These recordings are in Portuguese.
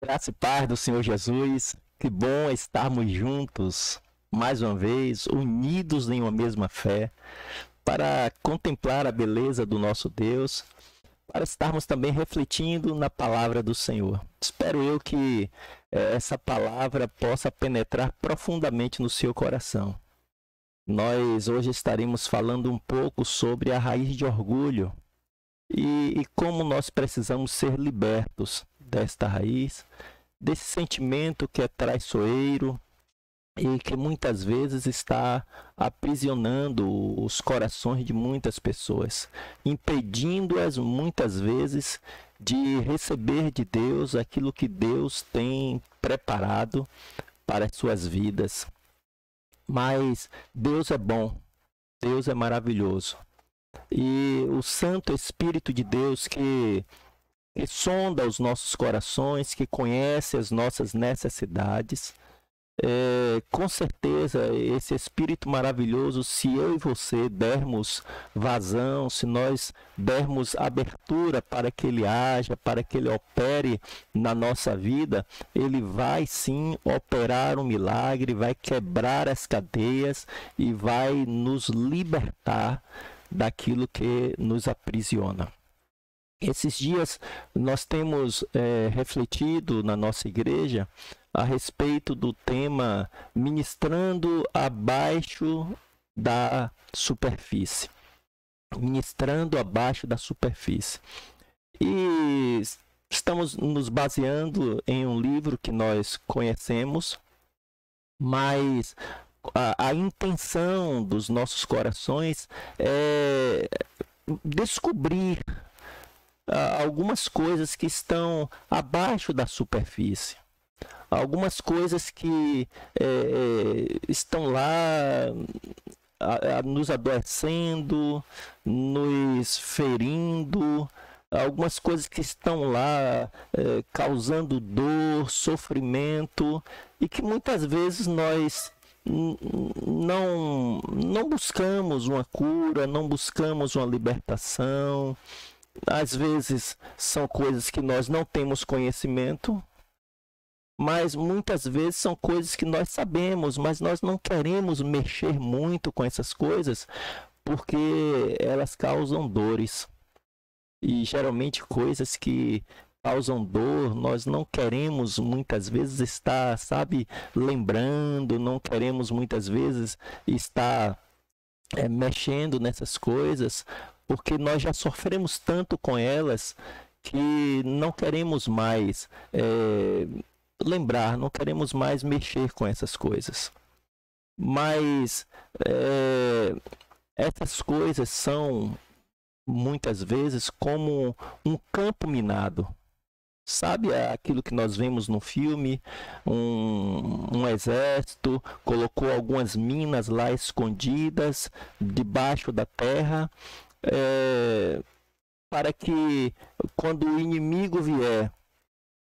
Graça e paz do Senhor Jesus. Que bom estarmos juntos, mais uma vez, unidos em uma mesma fé, para contemplar a beleza do nosso Deus, para estarmos também refletindo na palavra do Senhor. Espero eu que essa palavra possa penetrar profundamente no seu coração. Nós hoje estaremos falando um pouco sobre a raiz de orgulho e como nós precisamos ser libertos desta raiz, desse sentimento que é traiçoeiro e que muitas vezes está aprisionando os corações de muitas pessoas, impedindo-as muitas vezes de receber de Deus aquilo que Deus tem preparado para as suas vidas. Mas Deus é bom, Deus é maravilhoso. E o Santo Espírito de Deus que sonda os nossos corações, que conhece as nossas necessidades, com certeza esse Espírito maravilhoso, se eu e você dermos vazão, se nós dermos abertura para que Ele haja, para que Ele opere na nossa vida, Ele vai sim operar um milagre, vai quebrar as cadeias e vai nos libertar daquilo que nos aprisiona. Esses dias nós temos refletido na nossa igreja a respeito do tema ministrando abaixo da superfície. Ministrando abaixo da superfície. E estamos nos baseando em um livro que nós conhecemos, mas a intenção dos nossos corações é descobrir algumas coisas que estão abaixo da superfície, algumas coisas que estão lá nos adoecendo, nos ferindo, algumas coisas que estão lá causando dor, sofrimento, e que muitas vezes nós não buscamos uma cura, não buscamos uma libertação. Às vezes são coisas que nós não temos conhecimento, mas muitas vezes são coisas que nós sabemos, mas nós não queremos mexer muito com essas coisas porque elas causam dores. E geralmente coisas que causam dor, nós não queremos muitas vezes estar, lembrando, não queremos muitas vezes estar mexendo nessas coisas, porque nós já sofremos tanto com elas que não queremos mais lembrar, não queremos mais mexer com essas coisas. Mas essas coisas são muitas vezes como um campo minado. Sabe aquilo que nós vemos no filme? Um exército colocou algumas minas lá escondidas debaixo da terra, para que quando o inimigo vier,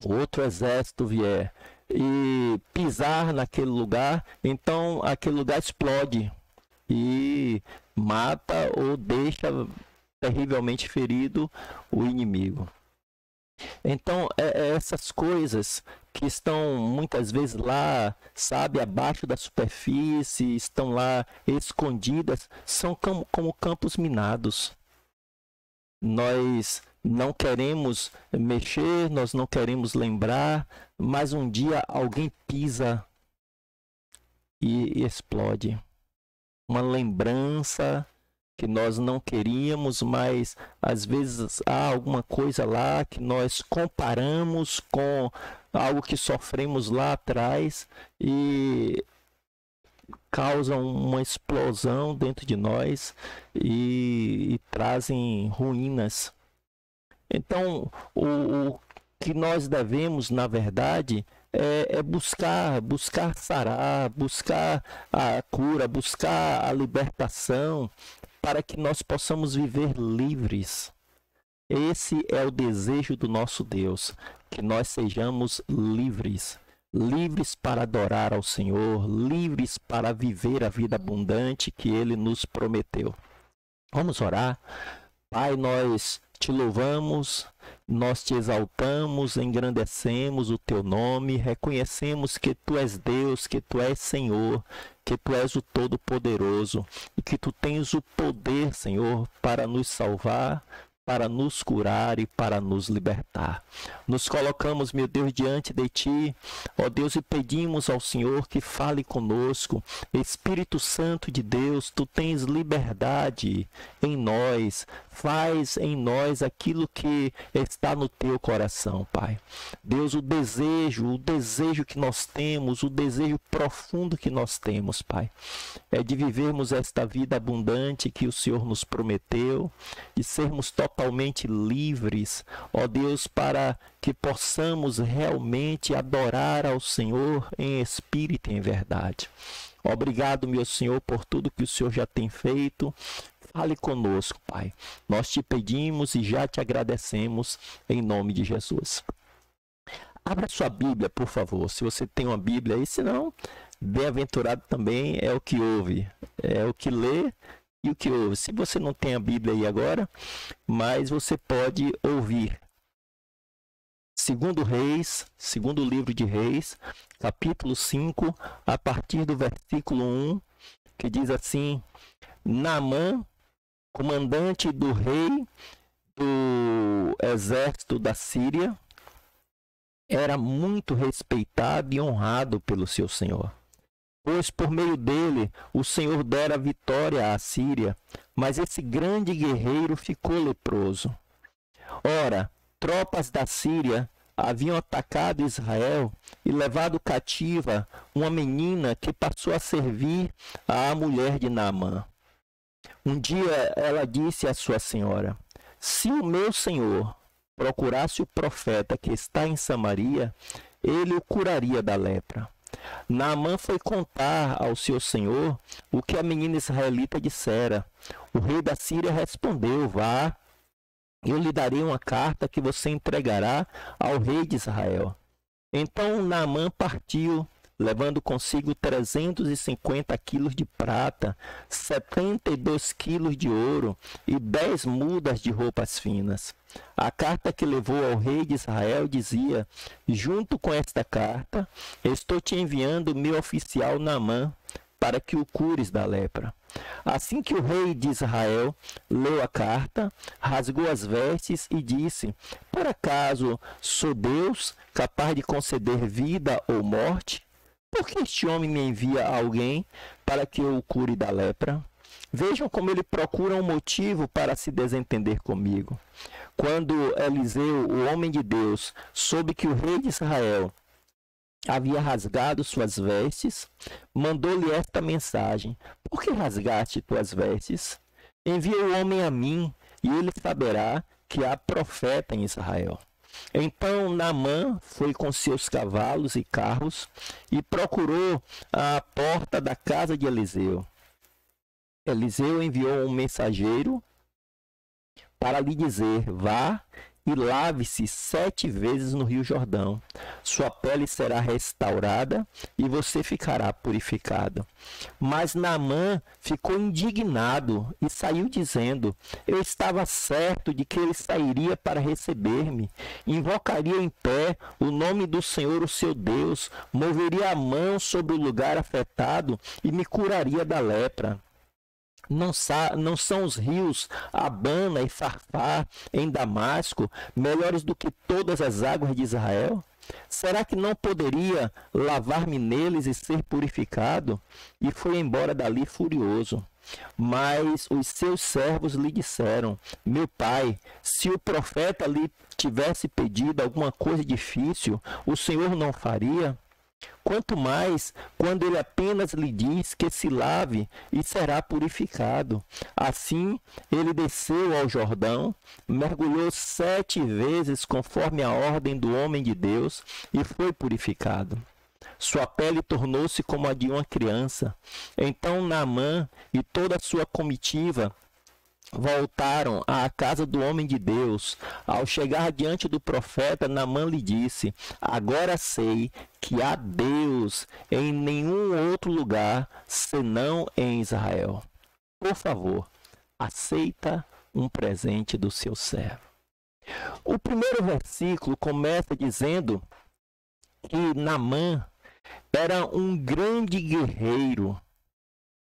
outro exército vier e pisar naquele lugar, então aquele lugar explode e mata ou deixa terrivelmente ferido o inimigo. Então, essas coisas que estão muitas vezes lá, abaixo da superfície, estão lá escondidas, são como campos minados. Nós não queremos mexer, nós não queremos lembrar, mas um dia alguém pisa e explode. Uma lembrança que nós não queríamos, mas às vezes há alguma coisa lá que nós comparamos com algo que sofremos lá atrás e causam uma explosão dentro de nós e trazem ruínas. Então, o que nós devemos, na verdade, é buscar sarar, buscar a cura, buscar a libertação, para que nós possamos viver livres. Esse é o desejo do nosso Deus, que nós sejamos livres. Livres para adorar ao Senhor, livres para viver a vida abundante que Ele nos prometeu. Vamos orar? Pai, nós te louvamos, nós te exaltamos, engrandecemos o teu nome, reconhecemos que tu és Deus, que tu és Senhor, que tu és o Todo-Poderoso e que tu tens o poder, Senhor, para nos salvar, para nos curar e para nos libertar. Nos colocamos, meu Deus, diante de Ti, ó Deus, e pedimos ao Senhor que fale conosco. Espírito Santo de Deus, Tu tens liberdade em nós, faz em nós aquilo que está no Teu coração, Pai. Deus, o desejo que nós temos, o desejo profundo que nós temos, Pai, é de vivermos esta vida abundante que o Senhor nos prometeu, de sermos totalmente livres, ó Deus, para que possamos realmente adorar ao Senhor em espírito e em verdade. Obrigado, meu Senhor, por tudo que o Senhor já tem feito. Fale conosco, Pai. Nós te pedimos e já te agradecemos em nome de Jesus. Abra sua Bíblia, por favor, se você tem uma Bíblia aí, senão, bem-aventurado também é o que ouve, é o que lê e o que ouve. Se você não tem a Bíblia aí agora, mas você pode ouvir. Segundo livro de Reis, capítulo 5, a partir do versículo 1, que diz assim: Naamã, comandante do rei do exército da Síria, era muito respeitado e honrado pelo seu senhor, pois por meio dele o Senhor dera vitória à Síria, mas esse grande guerreiro ficou leproso. Ora, tropas da Síria haviam atacado Israel e levado cativa uma menina que passou a servir à mulher de Naamã. Um dia ela disse à sua senhora: se o meu senhor procurasse o profeta que está em Samaria, ele o curaria da lepra. Naamã foi contar ao seu senhor o que a menina israelita dissera. O rei da Síria respondeu: vá, eu lhe darei uma carta que você entregará ao rei de Israel. Então Naamã partiu, levando consigo 350 quilos de prata, 72 quilos de ouro e 10 mudas de roupas finas. A carta que levou ao rei de Israel dizia: junto com esta carta, estou te enviando meu oficial Naamã, para que o cures da lepra. Assim que o rei de Israel leu a carta, rasgou as vestes e disse: por acaso sou Deus capaz de conceder vida ou morte? Por que este homem me envia alguém para que eu o cure da lepra? Vejam como ele procura um motivo para se desentender comigo. Quando Eliseu, o homem de Deus, soube que o rei de Israel havia rasgado suas vestes, mandou-lhe esta mensagem: por que rasgaste tuas vestes? Envia o homem a mim, e ele saberá que há profeta em Israel. Então Naamã foi com seus cavalos e carros e procurou a porta da casa de Eliseu. Eliseu enviou um mensageiro para lhe dizer: vá e lave-se 7 vezes no rio Jordão. Sua pele será restaurada e você ficará purificado. Mas Naamã ficou indignado e saiu dizendo: eu estava certo de que ele sairia para receber-me, invocaria em pé o nome do Senhor, o seu Deus, moveria a mão sobre o lugar afetado e me curaria da lepra. Não são os rios Abana e Farfar em Damasco melhores do que todas as águas de Israel? Será que não poderia lavar-me neles e ser purificado? E foi embora dali furioso. Mas os seus servos lhe disseram: meu pai, se o profeta lhe tivesse pedido alguma coisa difícil, o Senhor não faria? Quanto mais quando ele apenas lhe diz que se lave e será purificado. Assim ele desceu ao Jordão, mergulhou 7 vezes conforme a ordem do homem de Deus e foi purificado. Sua pele tornou-se como a de uma criança. Então Naamã e toda a sua comitiva voltaram à casa do homem de Deus. Ao chegar diante do profeta, Naamã lhe disse: agora sei que há Deus em nenhum outro lugar senão em Israel. Por favor, aceita um presente do seu servo. O primeiro versículo começa dizendo que Naamã era um grande guerreiro,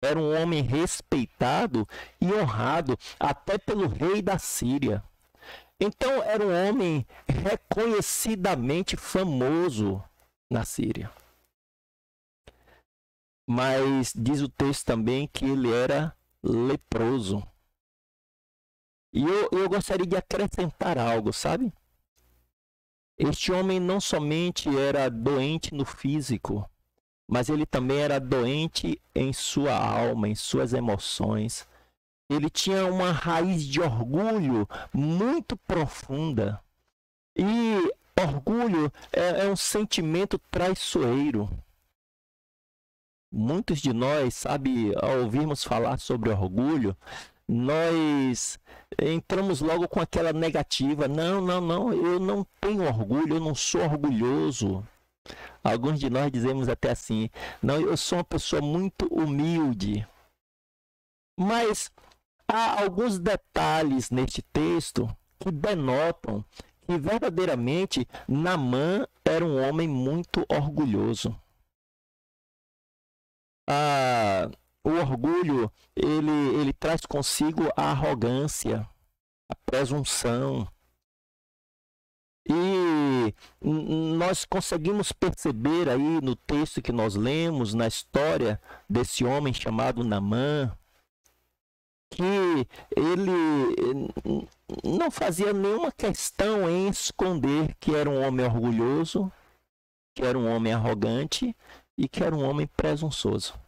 era um homem respeitado e honrado até pelo rei da Síria. Então era um homem reconhecidamente famoso na Síria. Mas diz o texto também que ele era leproso. E eu gostaria de acrescentar algo, sabe? Este homem não somente era doente no físico, mas ele também era doente em sua alma, em suas emoções. Ele tinha uma raiz de orgulho muito profunda. E orgulho é um sentimento traiçoeiro. Muitos de nós, sabe, ao ouvirmos falar sobre orgulho, nós entramos logo com aquela negativa. Não, eu não tenho orgulho, eu não sou orgulhoso. Alguns de nós dizemos até assim, não, eu sou uma pessoa muito humilde. Mas há alguns detalhes neste texto que denotam que verdadeiramente Naamã era um homem muito orgulhoso. O orgulho, ele traz consigo a arrogância, a presunção. E nós conseguimos perceber aí no texto que nós lemos, na história desse homem chamado Naamã, que ele não fazia nenhuma questão em esconder que era um homem orgulhoso, que era um homem arrogante e que era um homem presunçoso.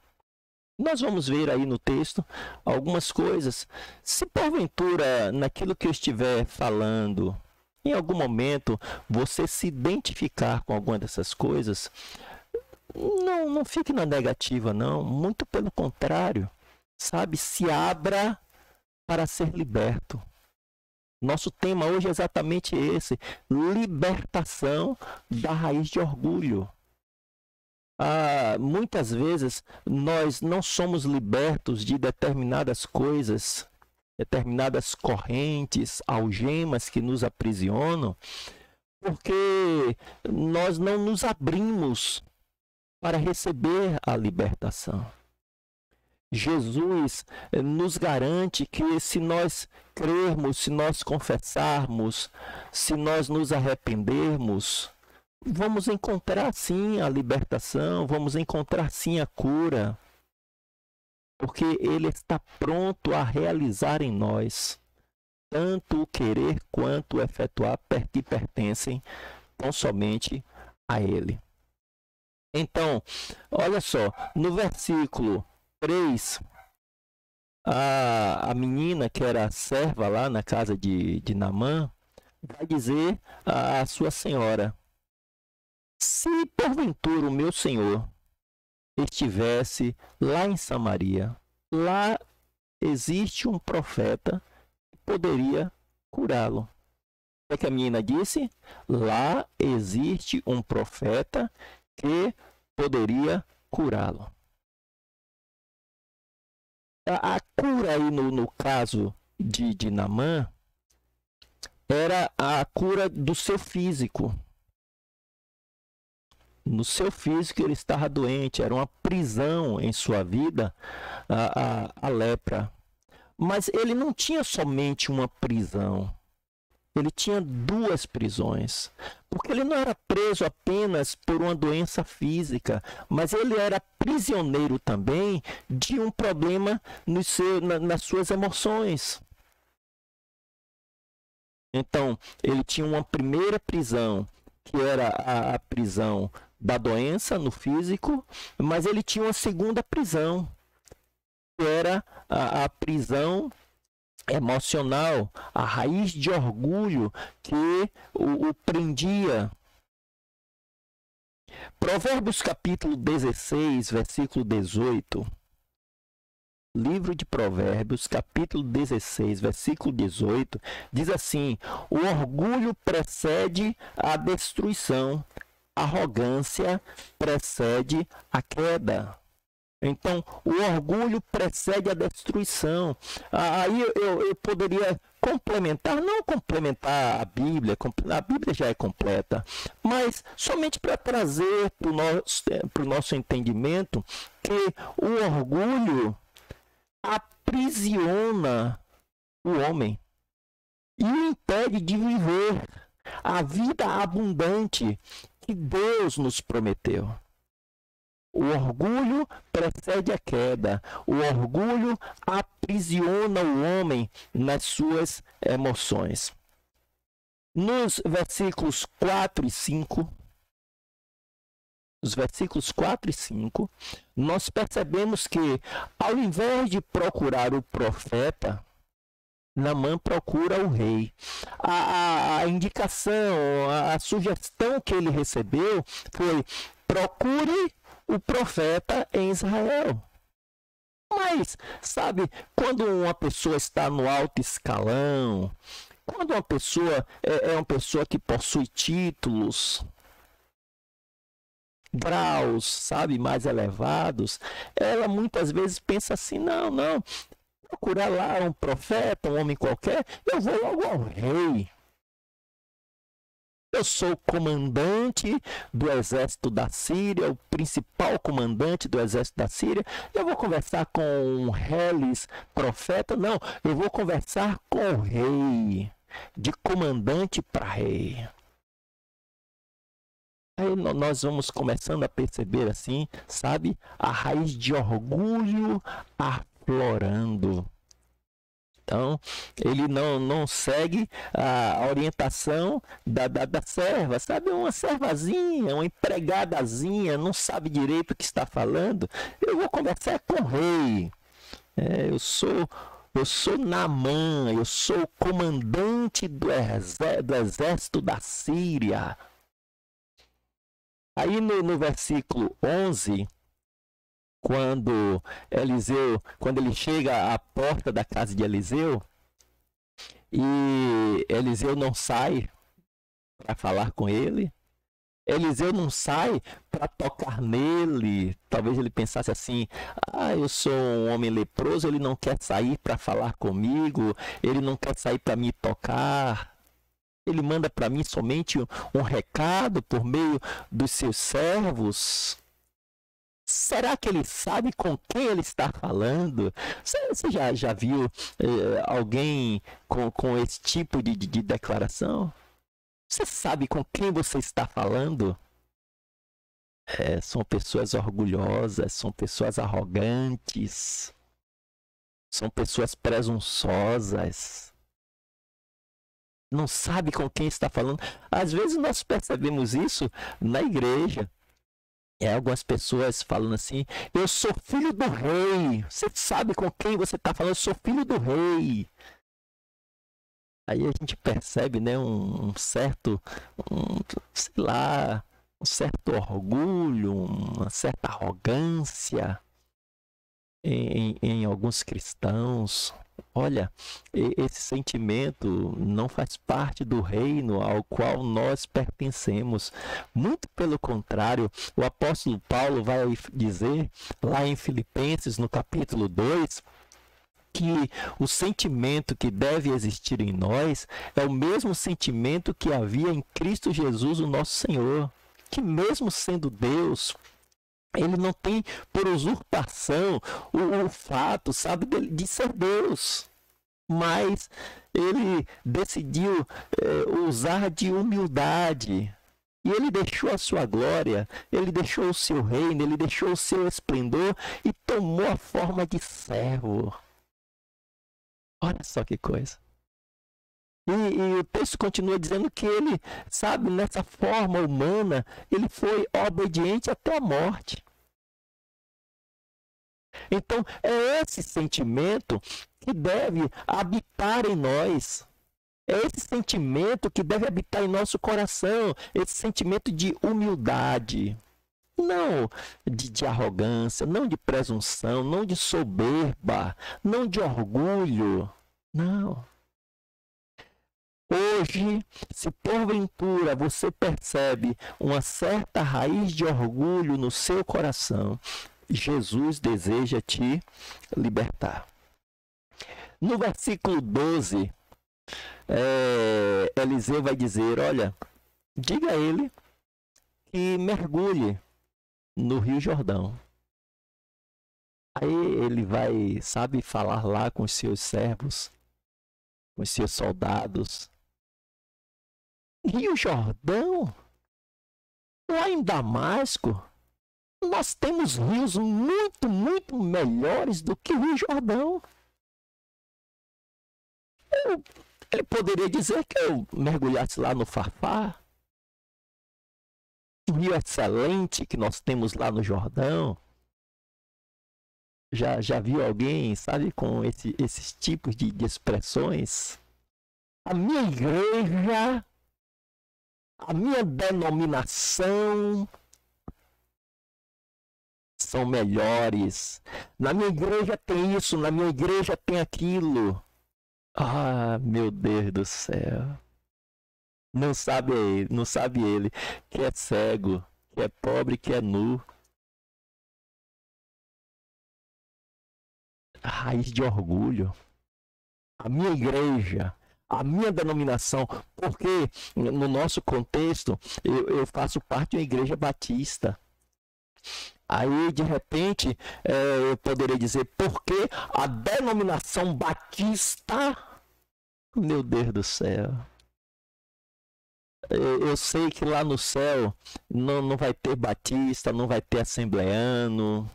Nós vamos ver aí no texto algumas coisas. Se porventura, naquilo que eu estiver falando, em algum momento você se identificar com alguma dessas coisas, não fique na negativa, não. Muito pelo contrário, sabe? Se abra para ser liberto. Nosso tema hoje é exatamente esse: libertação da raiz de orgulho. Muitas vezes nós não somos libertos de determinadas coisas, determinadas correntes, algemas que nos aprisionam, porque nós não nos abrimos para receber a libertação. Jesus nos garante que se nós crermos, se nós confessarmos, se nós nos arrependermos, vamos encontrar sim a libertação, vamos encontrar sim a cura, porque Ele está pronto a realizar em nós tanto o querer quanto o efetuar, que pertencem tão somente a Ele. Então, olha só, no versículo 3, a menina que era serva lá na casa de Naamã vai dizer à sua senhora: se porventura o meu senhor estivesse lá em Samaria, lá existe um profeta que poderia curá-lo. O que a menina disse? Lá existe um profeta que poderia curá-lo. A cura aí no caso de Naamã era a cura do seu físico. No seu físico ele estava doente, era uma prisão em sua vida, a lepra. Mas ele não tinha somente uma prisão, ele tinha duas prisões. Porque ele não era preso apenas por uma doença física, mas ele era prisioneiro também de um problema nas suas emoções. Então, ele tinha uma primeira prisão, que era a prisão da doença no físico, mas ele tinha uma segunda prisão, que era a prisão emocional, a raiz de orgulho que o prendia. Provérbios capítulo 16, versículo 18. Livro de Provérbios, capítulo 16, versículo 18, diz assim: o orgulho precede a destruição, a arrogância precede a queda. Então, o orgulho precede a destruição. Aí eu poderia complementar, não complementar a Bíblia já é completa, mas somente para trazer para o nosso entendimento que o orgulho aprisiona o homem e o impede de viver a vida abundante que Deus nos prometeu. O orgulho precede a queda. O orgulho aprisiona o homem nas suas emoções. Nos versículos 4 e 5, nós percebemos que, ao invés de procurar o profeta, Naamã procura o rei. A indicação, a sugestão que ele recebeu foi: procure o profeta em Israel. Mas, sabe, quando uma pessoa está no alto escalão, quando uma pessoa é uma pessoa que possui títulos, graus, sabe, mais elevados, ela muitas vezes pensa assim: não, procurar lá um profeta, um homem qualquer, eu vou logo ao rei. Eu sou o comandante do exército da Síria, o principal comandante do exército da Síria. Eu vou conversar com um reles profeta? Não, eu vou conversar com o rei, de comandante para rei. Aí nós vamos começando a perceber assim, sabe, a raiz de orgulho aflorando. Então, ele não segue a orientação da serva, sabe? Uma servazinha, uma empregadazinha, não sabe direito o que está falando. Eu vou conversar com o rei. Eu sou Naamã, eu sou o comandante do exército da Síria. Aí no versículo 11... quando ele chega à porta da casa de Eliseu, e Eliseu não sai para falar com ele, Eliseu não sai para tocar nele. Talvez ele pensasse assim: eu sou um homem leproso, ele não quer sair para falar comigo, ele não quer sair para me tocar. Ele manda para mim somente um recado por meio dos seus servos. Será que ele sabe com quem ele está falando? Você já viu alguém com esse tipo de declaração? Você sabe com quem você está falando? São pessoas orgulhosas, são pessoas arrogantes, são pessoas presunçosas. Não sabe com quem está falando. Às vezes nós percebemos isso na igreja. Algumas pessoas falando assim: eu sou filho do rei. Você sabe com quem você está falando? Eu sou filho do rei. Aí a gente percebe, né, um certo orgulho, uma certa arrogância em alguns cristãos. Olha, esse sentimento não faz parte do reino ao qual nós pertencemos. Muito pelo contrário, o apóstolo Paulo vai dizer lá em Filipenses, no capítulo 2, que o sentimento que deve existir em nós é o mesmo sentimento que havia em Cristo Jesus, o nosso Senhor, que mesmo sendo Deus, ele não tem por usurpação o fato, sabe, de ser Deus. Mas ele decidiu usar de humildade. E ele deixou a sua glória, ele deixou o seu reino, ele deixou o seu esplendor e tomou a forma de servo. Olha só que coisa. E o texto continua dizendo que ele, sabe, nessa forma humana, ele foi obediente até a morte. Então, é esse sentimento que deve habitar em nós. É esse sentimento que deve habitar em nosso coração. Esse sentimento de humildade. Não de arrogância, não de presunção, não de soberba, não de orgulho. Não. Hoje, se porventura você percebe uma certa raiz de orgulho no seu coração, Jesus deseja te libertar. No versículo 12, Eliseu vai dizer, olha, diga a ele que mergulhe no Rio Jordão. Aí ele vai, sabe, falar lá com os seus servos, com os seus soldados. Rio Jordão? Lá em Damasco, nós temos rios muito, muito melhores do que o Rio Jordão. Ele poderia dizer que eu mergulhasse lá no Farfar, um rio excelente que nós temos lá no Jordão. Já viu alguém, sabe, com esses tipos de expressões? A minha igreja, a minha denominação são melhores. Na minha igreja tem isso, na minha igreja tem aquilo. Ah, meu Deus do céu. Não sabe ele que é cego, que é pobre, que é nu. A raiz de orgulho. A minha igreja, a minha denominação, porque no nosso contexto eu faço parte de uma igreja batista. Aí de repente eu poderia dizer, porque a denominação batista, meu Deus do céu. Eu sei que lá no céu não vai ter batista, não vai ter assembleano,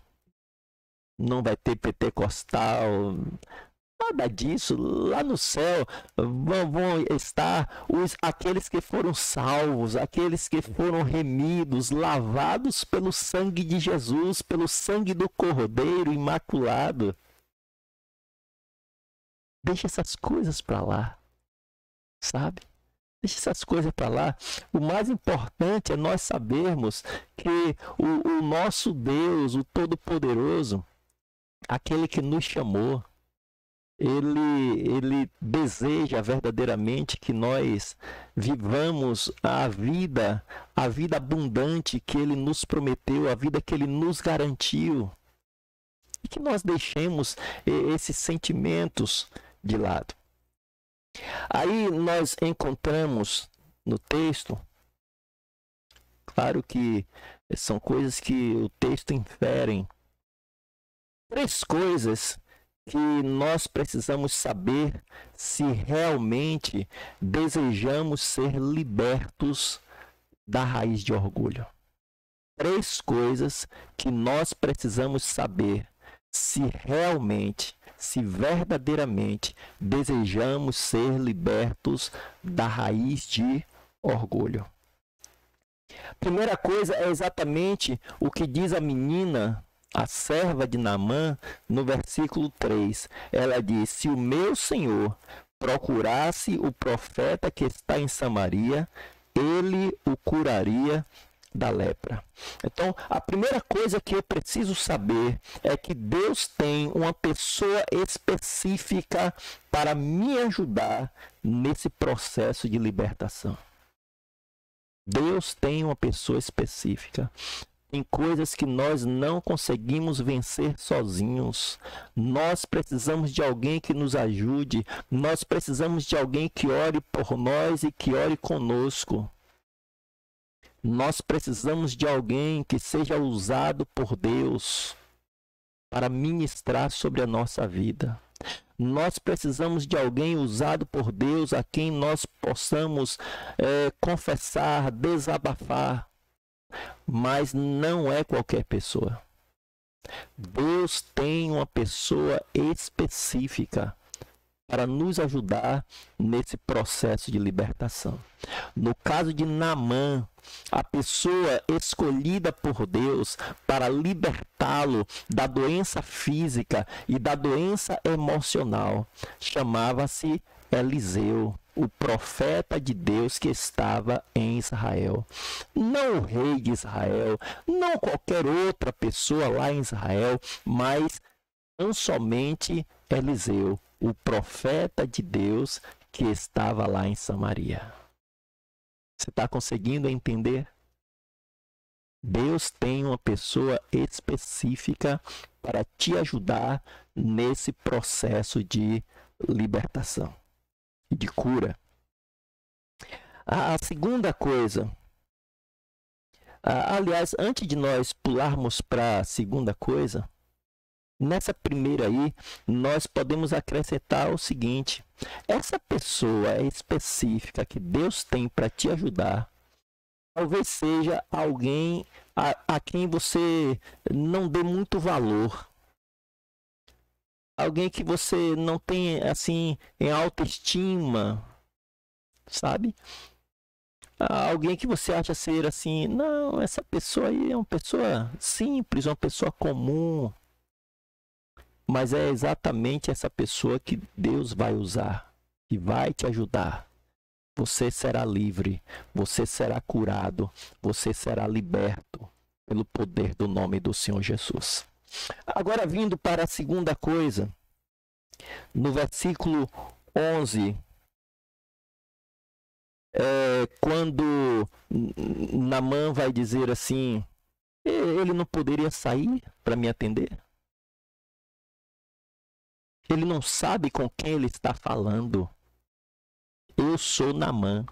não vai ter pentecostal, nada disso. Lá no céu vão estar aqueles que foram salvos, aqueles que foram remidos, lavados pelo sangue de Jesus, pelo sangue do Cordeiro imaculado. Deixa essas coisas para lá, sabe? Deixa essas coisas para lá. O mais importante é nós sabermos que o nosso Deus, o Todo-Poderoso, aquele que nos chamou, ele deseja verdadeiramente que nós vivamos a vida abundante que ele nos prometeu, a vida que ele nos garantiu. E que nós deixemos esses sentimentos de lado. Aí nós encontramos no texto, claro que são coisas que o texto infere, 3 coisas que nós precisamos saber se realmente desejamos ser libertos da raiz de orgulho. 3 coisas que nós precisamos saber se realmente, se verdadeiramente desejamos ser libertos da raiz de orgulho. Primeira coisa é exatamente o que diz a menina, a serva de Naamã, no versículo 3. Ela diz, se o meu senhor procurasse o profeta que está em Samaria, ele o curaria da lepra. Então, a primeira coisa que eu preciso saber é que Deus tem uma pessoa específica para me ajudar nesse processo de libertação. Deus tem uma pessoa específica. Tem coisas que nós não conseguimos vencer sozinhos. Nós precisamos de alguém que nos ajude. Nós precisamos de alguém que ore por nós e que ore conosco. Nós precisamos de alguém que seja usado por Deus para ministrar sobre a nossa vida. Nós precisamos de alguém usado por Deus a quem nós possamos confessar, desabafar. Mas não é qualquer pessoa. Deus tem uma pessoa específica para nos ajudar nesse processo de libertação. No caso de Naamã, a pessoa escolhida por Deus para libertá-lo da doença física e da doença emocional chamava-se Eliseu, o profeta de Deus que estava em Israel. Não o rei de Israel, não qualquer outra pessoa lá em Israel, mas tão somente Eliseu, o profeta de Deus que estava lá em Samaria. Você está conseguindo entender? Deus tem uma pessoa específica para te ajudar nesse processo de libertação e de cura. A segunda coisa, aliás, antes de nós pularmos para a segunda coisa, nessa primeira aí, nós podemos acrescentar o seguinte: essa pessoa específica que Deus tem para te ajudar, talvez seja alguém a quem você não dê muito valor. Alguém que você não tem, assim, em autoestima, sabe? Alguém que você acha ser assim, não, essa pessoa aí é uma pessoa simples, uma pessoa comum. Mas é exatamente essa pessoa que Deus vai usar, que vai te ajudar. Você será livre, você será curado, você será liberto pelo poder do nome do Senhor Jesus. Agora, vindo para a segunda coisa, no versículo 11, quando Naamã vai dizer assim, ele não poderia sair para me atender? Ele não sabe com quem ele está falando. Eu sou Naamã.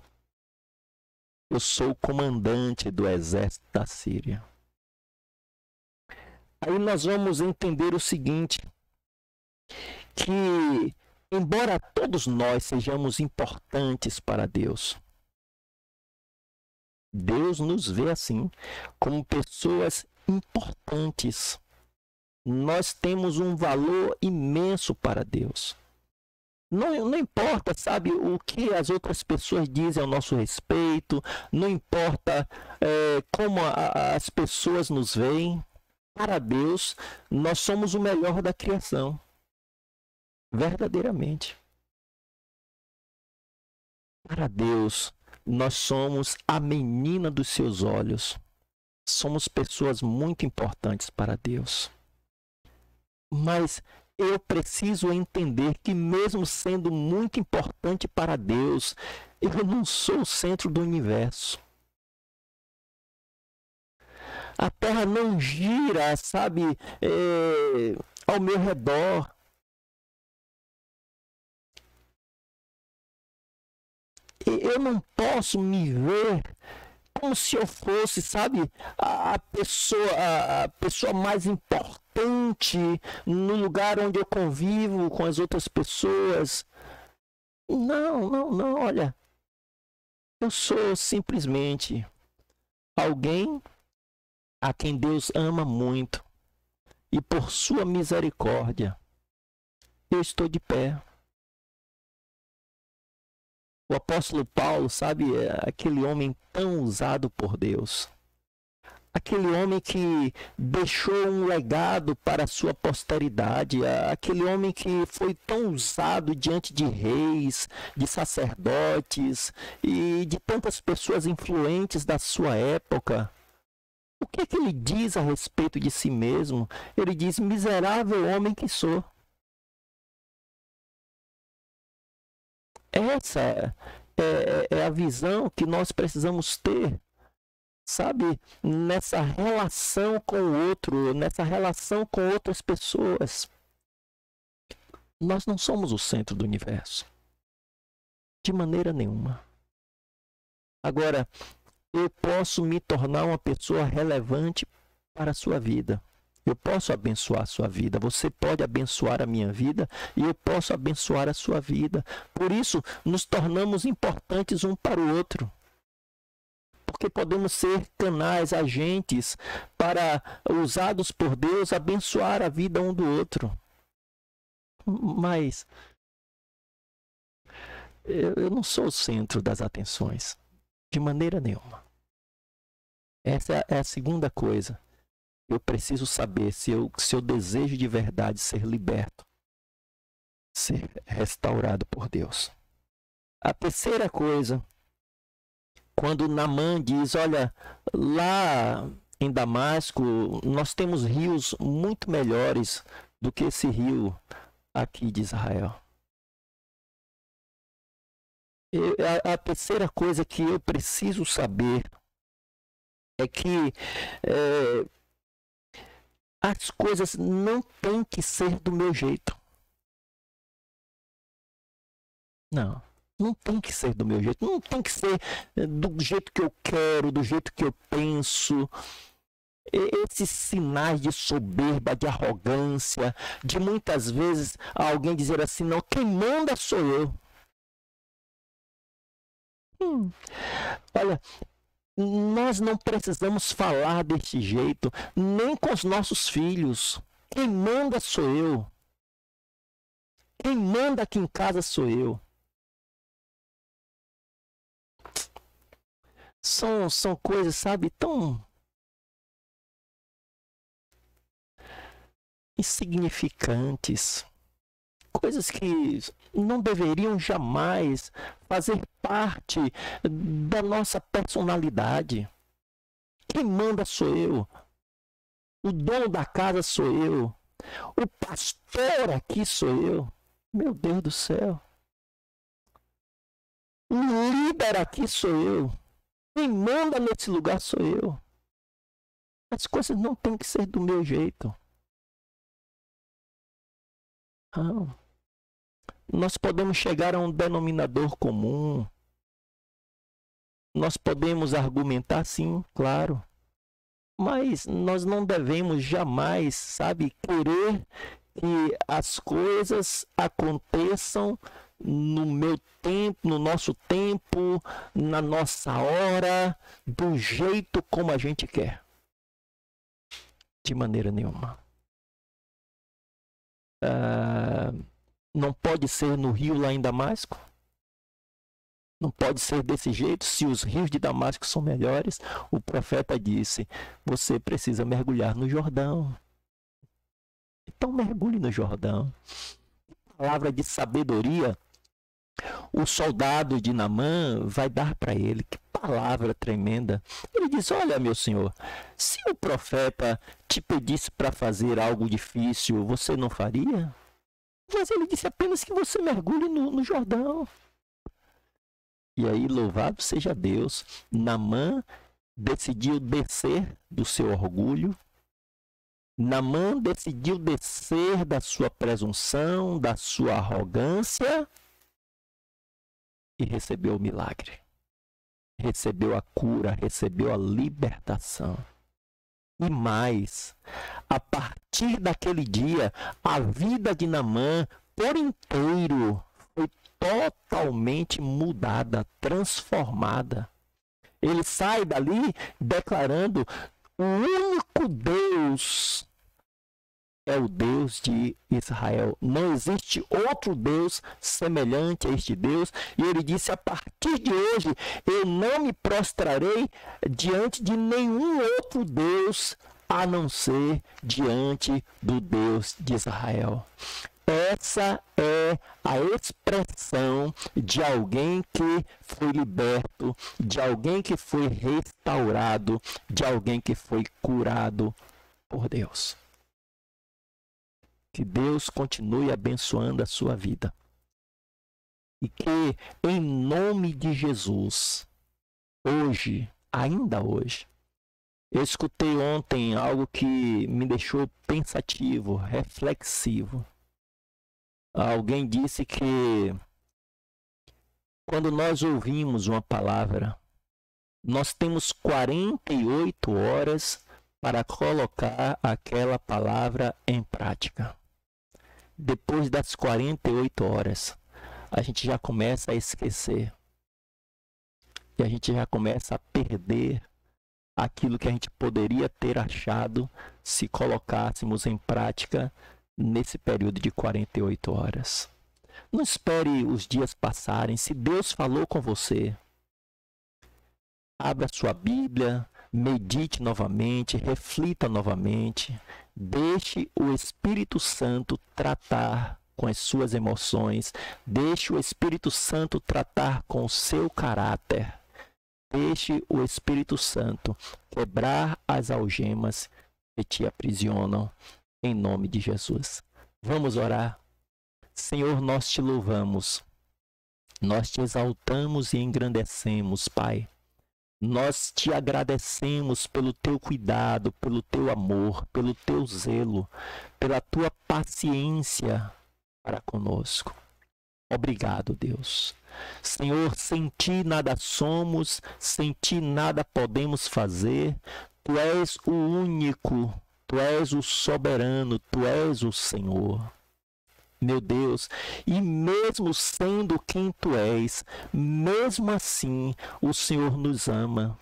Eu sou o comandante do exército da Síria. Aí nós vamos entender o seguinte, que embora todos nós sejamos importantes para Deus, Deus nos vê assim, como pessoas importantes. Nós temos um valor imenso para Deus. Não importa, sabe, o que as outras pessoas dizem ao nosso respeito, não importa como as pessoas nos veem. Para Deus, nós somos o melhor da criação. Verdadeiramente. Para Deus, nós somos a menina dos seus olhos. Somos pessoas muito importantes para Deus. Mas eu preciso entender que mesmo sendo muito importante para Deus, eu não sou o centro do universo. A Terra não gira, sabe, ao meu redor. Eu não posso me ver como se eu fosse, sabe, a pessoa mais importante no lugar onde eu convivo com as outras pessoas. Não, olha. Eu sou simplesmente alguém a quem Deus ama muito. E por sua misericórdia, eu estou de pé. O apóstolo Paulo, sabe, é aquele homem tão usado por Deus. Aquele homem que deixou um legado para a sua posteridade. Aquele homem que foi tão usado diante de reis, de sacerdotes e de tantas pessoas influentes da sua época. O que é que ele diz a respeito de si mesmo? Ele diz, miserável homem que sou. Essa é a visão que nós precisamos ter, sabe? Nessa relação com o outro, nessa relação com outras pessoas. Nós não somos o centro do universo. De maneira nenhuma. Agora, eu posso me tornar uma pessoa relevante para a sua vida. Eu posso abençoar a sua vida, você pode abençoar a minha vida e eu posso abençoar a sua vida. Por isso, nos tornamos importantes um para o outro. Porque podemos ser canais, agentes, para, usados por Deus, abençoar a vida um do outro. Mas eu não sou o centro das atenções, de maneira nenhuma. Essa é a segunda coisa. Eu preciso saber se eu desejo de verdade ser liberto, ser restaurado por Deus. A terceira coisa, quando Naamã diz, olha, lá em Damasco nós temos rios muito melhores do que esse rio aqui de Israel. A terceira coisa que eu preciso saber é que as coisas não têm que ser do meu jeito. Não. Não tem que ser do meu jeito. Não tem que ser do jeito que eu quero, do jeito que eu penso. Esses sinais de soberba, de arrogância, de muitas vezes alguém dizer assim, não, quem manda sou eu. Olha, nós não precisamos falar deste jeito, nem com os nossos filhos. Quem manda sou eu. Quem manda aqui em casa sou eu. São coisas, sabe, tão insignificantes. Coisas que não deveriam jamais fazer parte da nossa personalidade. Quem manda sou eu. O dono da casa sou eu. O pastor aqui sou eu. Meu Deus do céu. O líder aqui sou eu. Quem manda nesse lugar sou eu. As coisas não têm que ser do meu jeito. Não. Nós podemos chegar a um denominador comum. Nós podemos argumentar, sim, claro. Mas nós não devemos jamais, sabe, querer que as coisas aconteçam no meu tempo, no nosso tempo, na nossa hora, do jeito como a gente quer. De maneira nenhuma. Não pode ser no rio lá em Damasco? Não pode ser desse jeito. Se os rios de Damasco são melhores, o profeta disse, você precisa mergulhar no Jordão. Então mergulhe no Jordão. Palavra de sabedoria, o soldado de Naamã vai dar para ele. Que palavra tremenda. Ele diz, olha meu senhor, se o profeta te pedisse para fazer algo difícil, você não faria? Mas ele disse apenas que você mergulhe no Jordão. E aí, louvado seja Deus, Naamã decidiu descer do seu orgulho. Naamã decidiu descer da sua presunção, da sua arrogância e recebeu o milagre. Recebeu a cura, recebeu a libertação. E mais, a partir daquele dia, a vida de Naamã por inteiro foi totalmente mudada, transformada. Ele sai dali declarando: o único Deus é o Deus de Israel. Não existe outro Deus semelhante a este Deus. E ele disse: a partir de hoje eu não me prostrarei diante de nenhum outro Deus a não ser diante do Deus de Israel. Essa é a expressão de alguém que foi liberto, de alguém que foi restaurado, de alguém que foi curado por Deus. Que Deus continue abençoando a sua vida. E que, em nome de Jesus, hoje, ainda hoje, eu escutei ontem algo que me deixou pensativo, reflexivo. Alguém disse que quando nós ouvimos uma palavra, nós temos 48 horas para colocar aquela palavra em prática. Depois das 48 horas, a gente já começa a esquecer. E a gente já começa a perder aquilo que a gente poderia ter achado se colocássemos em prática nesse período de 48 horas. Não espere os dias passarem. Se Deus falou com você, abra sua Bíblia, medite novamente, reflita novamente, deixe o Espírito Santo tratar com as suas emoções, deixe o Espírito Santo tratar com o seu caráter, deixe o Espírito Santo quebrar as algemas que te aprisionam, em nome de Jesus. Vamos orar. Senhor, nós te louvamos, nós te exaltamos e engrandecemos, Pai, Nós te agradecemos pelo teu cuidado, pelo teu amor, pelo teu zelo, pela tua paciência para conosco. Obrigado, Deus. Senhor, sem ti nada somos, sem ti nada podemos fazer. Tu és o único, tu és o soberano, tu és o Senhor. Meu Deus, e mesmo sendo quem tu és, mesmo assim o Senhor nos ama.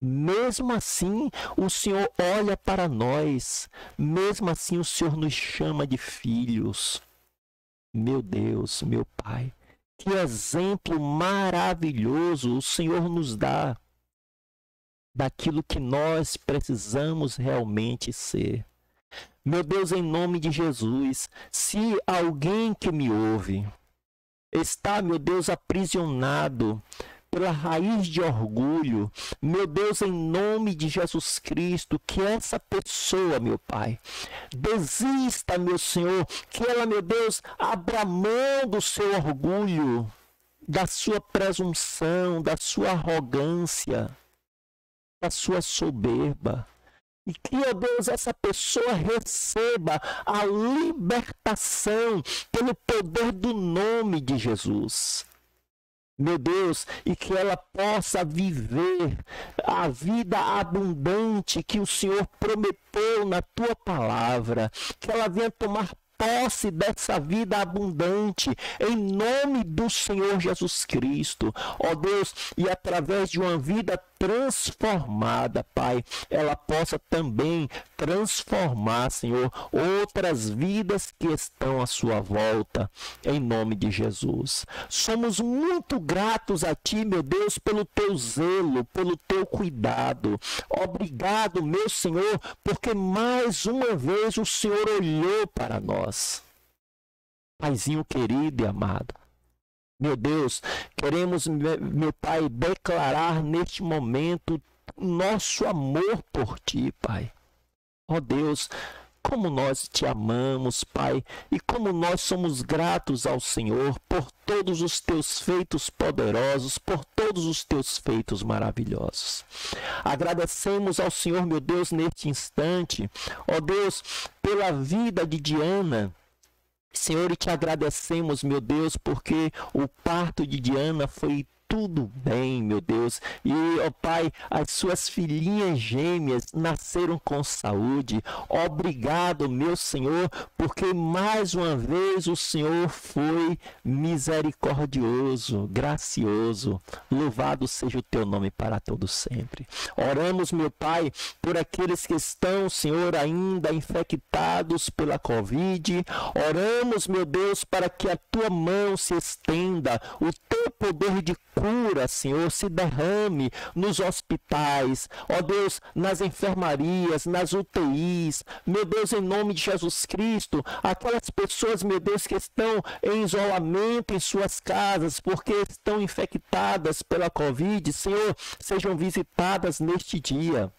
Mesmo assim o Senhor olha para nós. Mesmo assim o Senhor nos chama de filhos. Meu Deus, meu Pai, que exemplo maravilhoso o Senhor nos dá daquilo que nós precisamos realmente ser. Meu Deus, em nome de Jesus, se alguém que me ouve está, meu Deus, aprisionado pela raiz de orgulho, meu Deus, em nome de Jesus Cristo, que essa pessoa, meu Pai, desista, meu Senhor, que ela, meu Deus, abra mão do seu orgulho, da sua presunção, da sua arrogância, da sua soberba. E que, ó Deus, essa pessoa receba a libertação pelo poder do nome de Jesus. Meu Deus, e que ela possa viver a vida abundante que o Senhor prometeu na tua palavra. Que ela venha tomar posse dessa vida abundante, em nome do Senhor Jesus Cristo. Ó Deus, e através de uma vida transformada, Pai, ela possa também transformar, Senhor, outras vidas que estão à sua volta, em nome de Jesus. Somos muito gratos a Ti, meu Deus, pelo Teu zelo, pelo Teu cuidado. Obrigado, meu Senhor, porque mais uma vez o Senhor olhou para nós. Paizinho querido e amado, meu Deus, queremos, meu Pai, declarar neste momento nosso amor por Ti, Pai. Ó Deus, como nós Te amamos, Pai, e como nós somos gratos ao Senhor por todos os Teus feitos poderosos, por todos os Teus feitos maravilhosos. Agradecemos ao Senhor, meu Deus, neste instante, ó Deus, pela vida de Diana. Senhor, e te agradecemos, meu Deus, porque o parto de Diana foi tudo bem, meu Deus. E, ó Pai, as suas filhinhas gêmeas nasceram com saúde. Obrigado, meu Senhor, porque mais uma vez o Senhor foi misericordioso, gracioso. Louvado seja o teu nome para todo sempre. Oramos, meu Pai, por aqueles que estão, Senhor, ainda infectados pela Covid. Oramos, meu Deus, para que a tua mão se estenda, o teu poder de cura, Senhor, se derrame nos hospitais, ó Deus, nas enfermarias, nas UTIs, meu Deus, em nome de Jesus Cristo, aquelas pessoas, meu Deus, que estão em isolamento em suas casas, porque estão infectadas pela Covid, Senhor, sejam visitadas neste dia,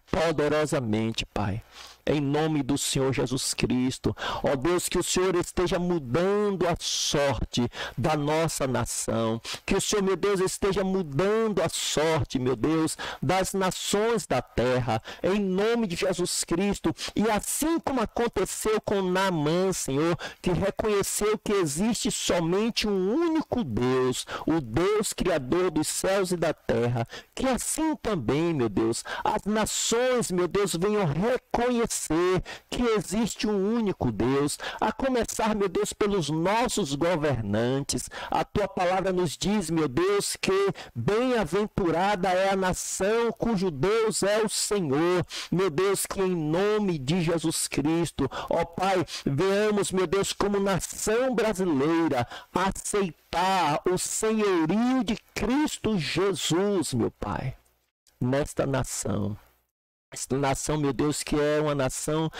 poderosamente, Pai. Em nome do Senhor Jesus Cristo. Ó Deus, que o Senhor esteja mudando a sorte da nossa nação. Que o Senhor, meu Deus, esteja mudando a sorte, meu Deus, das nações da terra. Em nome de Jesus Cristo. E assim como aconteceu com Naamã, Senhor, que reconheceu que existe somente um único Deus, o Deus Criador dos céus e da terra. Que assim também, meu Deus, as nações, meu Deus, venham reconhecer que existe um único Deus, a começar, meu Deus, pelos nossos governantes. A tua palavra nos diz, meu Deus, que bem-aventurada é a nação cujo Deus é o Senhor. Meu Deus, que em nome de Jesus Cristo, ó Pai, venhamos, meu Deus, como nação brasileira, aceitar o senhorio de Cristo Jesus, meu Pai, nesta nação. Esta nação, meu Deus, que é uma nação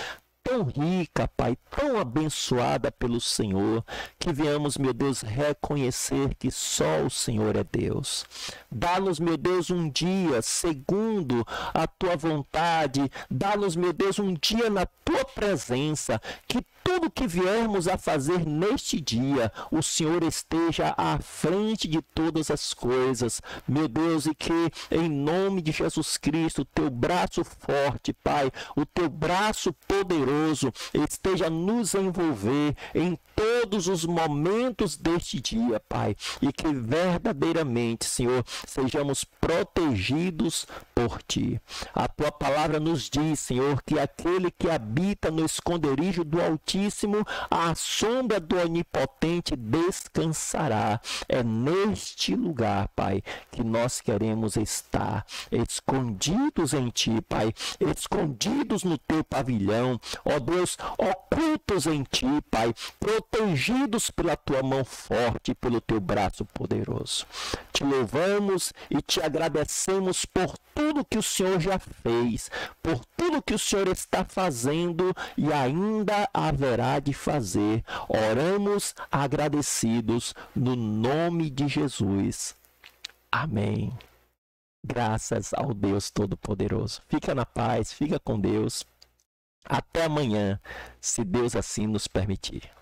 tão rica, Pai, tão abençoada pelo Senhor, que venhamos, meu Deus, reconhecer que só o Senhor é Deus. Dá-nos, meu Deus, um dia segundo a tua vontade. Dá-nos, meu Deus, um dia na tua presença, que tudo que viermos a fazer neste dia, o Senhor esteja à frente de todas as coisas, meu Deus, e que em nome de Jesus Cristo, o teu braço forte, Pai, o teu braço poderoso esteja a nos envolver em todos os momentos deste dia, Pai, e que verdadeiramente, Senhor, sejamos protegidos por Ti. A Tua palavra nos diz, Senhor, que aquele que habita no esconderijo do Altíssimo, à sombra do Onipotente descansará. É neste lugar, Pai, que nós queremos estar, escondidos em Ti, Pai, escondidos no Teu pavilhão, ó Deus, ocultos em Ti, Pai, protegidos pela Tua mão forte e pelo Teu braço poderoso. Te louvamos e te agradecemos por tudo que o Senhor já fez, por tudo que o Senhor está fazendo e ainda haverá de fazer. Oramos agradecidos no nome de Jesus. Amém. Graças ao Deus Todo-Poderoso. Fica na paz, fica com Deus. Até amanhã, se Deus assim nos permitir.